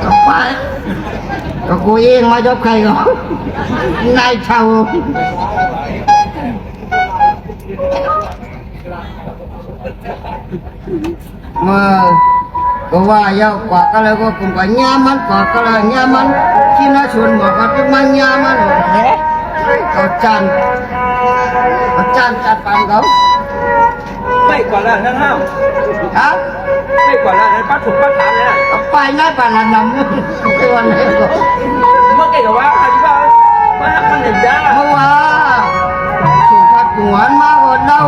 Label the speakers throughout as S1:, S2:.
S1: ก็ไปก็กูเองมาจบใครก็นายเช่าmà có vài giờ quả cái này có cũng có nyaman quả cái này nyaman khi nó xuống bỏ cái cái man nyaman rồi có chan chặt bàn gấu
S2: ไม่กว่าแล้วนั่นห้าม
S1: hả
S2: ไม่กว่าแล้วนั่นป้าถูกป้าถามเลยนะ
S1: có phải nói bà là nằm cái con này có
S2: เมื่อกี้ก็ว่าใครบ้างมาทำหนึ่งจ้า
S1: không à chủ phát của anh mà còn đâu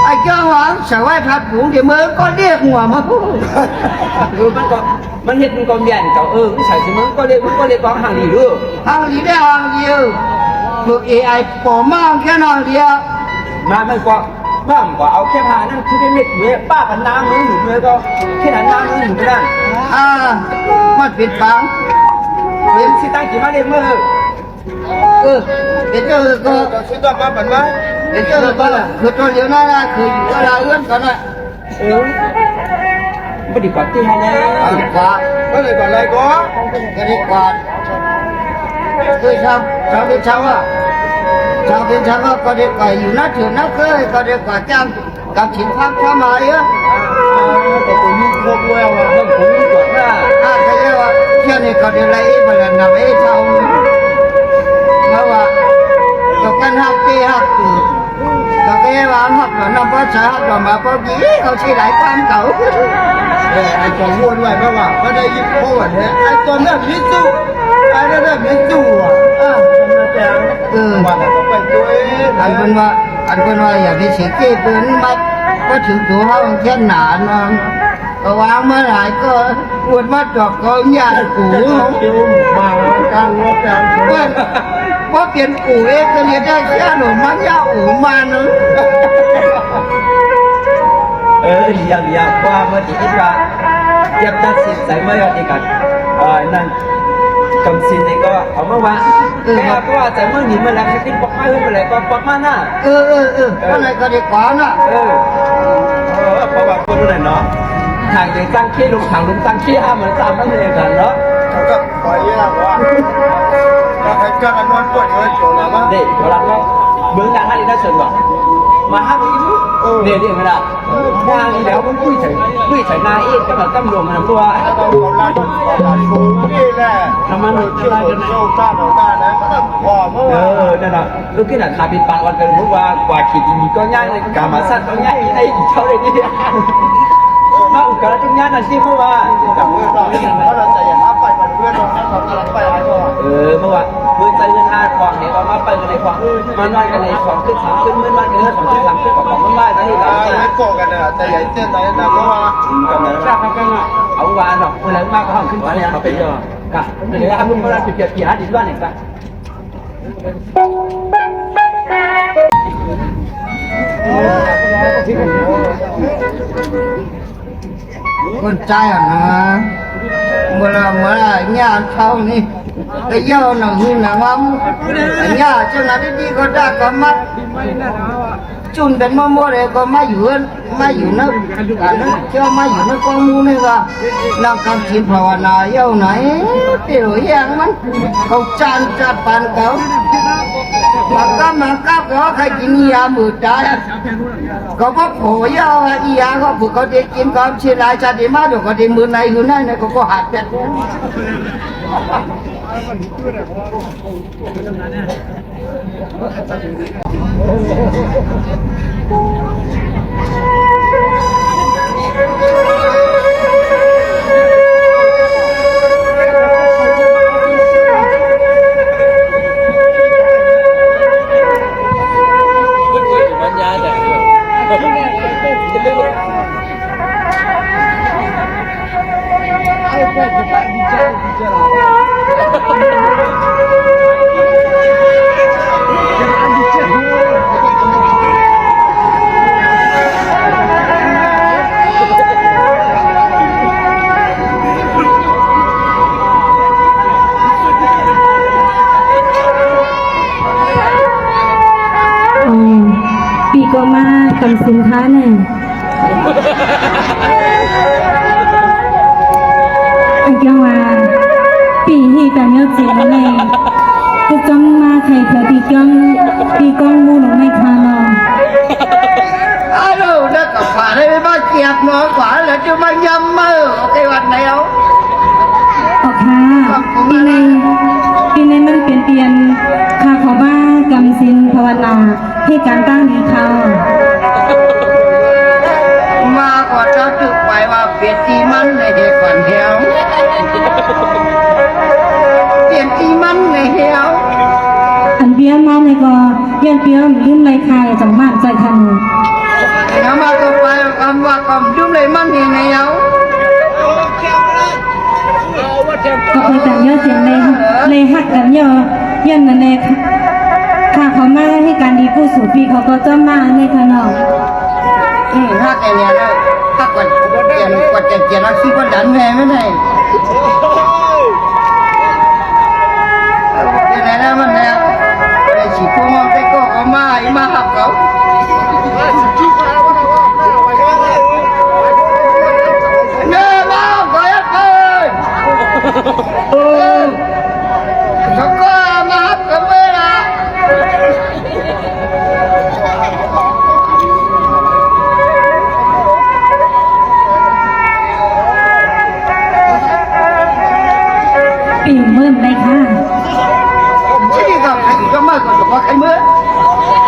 S1: ai cho hắn sợ ai phát cũng thì mới có điệp mà
S2: มันเห็นมันก็เมียนเขาใส่สมองก็เรียกว่าห่างดีด้วย
S1: hàng gì đấy hàng gì được AI bỏ mang cái nào đi à
S2: มาไม่กว่าบ้างกว่าเอาแค่พานั่นคือเป็นเม็ดเมียป้ากันน้ำมือหนูเลยก็แค่นั้นน้ำมือหนูก็ได้
S1: à mất việc bắn
S2: เป็นสิตั้งกี่มาเรียกมือ
S1: để cho cô
S2: สิตั้งมาปันว่า
S1: để cho côคือตัวเดียวนั่นนะคืออยู่อะไรเอื้อนกันนะ
S2: ไม่ดีกว่าที่ให้เลย
S1: กว่า
S2: ก็เลยก่อนเลยก็
S1: ก็ดีกว่าคือชาวเป็นชาวอ่ะชาวเป็นชาวก็ดีกว่าอยู่นัดถือนัดเคยก็ดีกว่าจ้างกับถิ่นพักชาวมาเยอะ
S2: แต่ผมมีครบแล้วอ่ะผมมีก่อนหน้า
S1: ก็เรียกว่าเที่ยวนี้ก็ดีไรไปแล้วนะไอ้ชาวเมื่อว่าตกกันหักตีหักตูดก็แค่ว่าหักแล้วน้ำภาษาหักแล้วมาพอดีเขาชี้หลายความเก่า
S2: ไอ้จองวนไว้เพราะว่าก็ได้ยิบโคตรเนี่ยไอ้ตัวนั้นมิจูไอ้นั่นมิจูอ่ะว่าแต่ก็เป็นตัวเอง
S1: อันเป็นว่าอย่าไปเสียเก้ปืนมาก็ถึงตัวเขาแค่หนานอนก็วางเมื่อไหร่ก็ปวดมาจอกก็ยากู
S2: คิวมากลางรถกลาง
S1: ว่าเปลี่ยนกูเองก็เรียนได้แค่หนูมันยาอูมาเนอะ
S2: อย่างว่าเมื่อที่คิดว่ายับยัดสินใส่เมื่อที่กันนั่นกำสินนี่ก็เอามาว่าแค่ก็ว่าแต่เมื่อนี้เมื่อไรก็คิดบอกไม่เมื่อไรก็บอกมาหน้า
S1: อะไรก็ดีกว่านะ
S2: เพราะว่าคนรู้ไหนเนาะทางจะตั้งขี้ลงทางลงตั้งขี้ห้ามเหมือนตามนั่นเองกันเนาะก็ปล่อยยากว่าถ้าใครเจอกันมันปวดหัวโจรนะเด็กเวลาเราเมืองดังให้ได้เสร็จหรอมาห้ามอีกเนี่ยเดี๋ยวไม่ได้ทางนี้แล้วมันคุยถึงนายเองก็แบบตำรวจมันตัวเราไล่นี่แหละทำมันเชื่อกันโลกต้านเราได้นะก็ต้องพอเมื่อนั่นแหละลูกที่หนักขาปิดปากวันเป็นรู้ว่ากว่าขีดมีก็ง่ายเลยกามาสั้นก็ง่ายไอ้เท่าไรนี่มาอุกาจุ่มย่านนั่นสิเมื่อวานกับเมื่อเราเพราะเราจะอย่างน้าไปมันเพื่อนเราเขากำลังไปอะไรก็เมื่อวานเมื่อใจเงินห้าควงเนี่ยก็มาไปกันในควงมันน้อยกันในควงขึ้นสามขึ้นเมื่อวันเนื้อสองขึ้นสามขึ้นกับของมันได้ตอนนี้เราไม่โกกันนะแต่ใหญ่เส้นไหนนะเมื่อวานกับนั้นทราบกันอ่ะเอาวานหรอกเมื่อไรมากก็ห้องขึ้นมาเนี่ยเขาไปเยอะกับเดี๋ยวทำมึงก็ได้เปลี่ยนกี่ฮะดิบ้านเนี่ยกัน
S1: con trai à nó mà là nhà sau này cái dâu nào như là ngon nhà cho nó đi có ra có mắt chun đến mua đấy có mai dữ nó cho mai dữ nó con mua này cả làm cầm chín phò là dâu này thì rồi hàng mắt không chan chặt bàn cáo mà cáp đó khai chín nhà mười trái có bắp hổ dâu nhà có phụ có thể chín có chia lại cho đi má được có thể mưa này hướng này có hạt đẹp
S3: ปีก็มาทำสินค้าเนี่ย ปีที่แต่เนื้อเจียงเลยจะจำมาใครเธอตีกองมูหลงในคานอ
S1: ai đâu nó cả phải đây ba chẹp nó quả là chưa bao nhâm mơ cái vật này đâu
S3: ออกค่ะปีในมันเปลี่ยนค่ะขอบ้ากำสินภาวนาให้การตั้งดีค่ะ
S1: mà còn cho trực phải vào biệt chi mắn này để quản héo biệt chi mắn này héo
S3: อันเบี้ยมาในก็ยันเบี้ยลืมไรคายจากบ้านใจคัน
S1: nó mà tôi phải cầm và cầm đúng lấy mắn thì này héo
S3: ก็เคยแต่งยอดเสียงเลยหักกันยอยันนั่นเองค่ะเขามาให้การดีผู้สูปีเขาก็จะมาในขนม
S1: hát này nè đâu hát quạt tiền nó xí con đánh về mới này cái này là mình nè đây chỉ có một cái cô có mà học cậu nhớ bao có hết ơi có mà học cậu ấy là ปีเมื่อไรค่ะ chứ đi gặp thì có mà còn có cái mới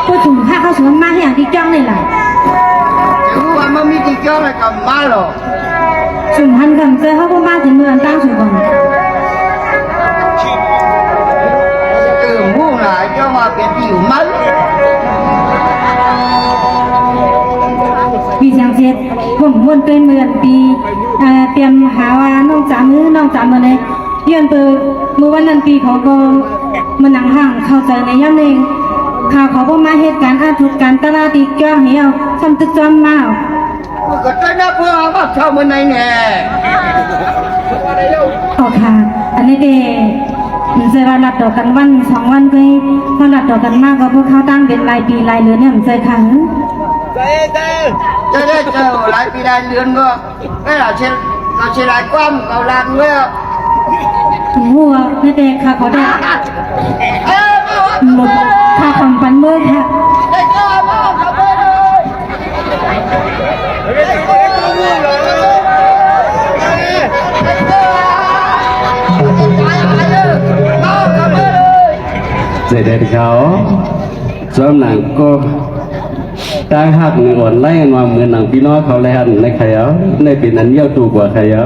S3: พูดถึงถ้าเขาสมมาให้อย่างที่จ้องเลยล่ะ
S1: chứ mà mi thì cho là cầm ba rồi
S3: สุ่มหันกันเจอเขาก็มาถึงเมืองตั้งสุ่มบัง
S1: từ mua lại cho mà biệt nhiều mất
S3: ปีเสียงเจ็ดผมวนเป็นเมืองปีเตรียมหาว่าน้องจ๋ามาเลยเยื่อนเปิดมือวันนั้นปีเขาก็มันหนังห่างเข้าใจในย่ำเองข่าวเขาก็มาเหตุการณ์อาทุกการตลาดตีเกี้ยวเหี่ยวซ้ำตึกจอมมา
S1: có tới nó vừa bắt sau bên này nè
S3: ออกค่ะ อันนี้เดเจอรับต่อกันวัน2 วันไปพอรับต่อกันมากก็พวกเขาตั้งเป็นรายปีรายเดือนเนี่ยมันเจอครั้ง
S1: cho nên chờ lại vì đại lươn cơ cái là sẽ lại qua một cầu lạc nữa
S3: หัวนี่เดค่ะเขาได้หมดค่าของปันเมื่อค่ะ
S1: đây cho mà cầm bên ơi
S4: Jadi dari kau, nang ko đang học người ổn lấy mà người nàng pinoเขาเลยหันในขยะในปีนั้นเยี่ยวตูกว่าขยะ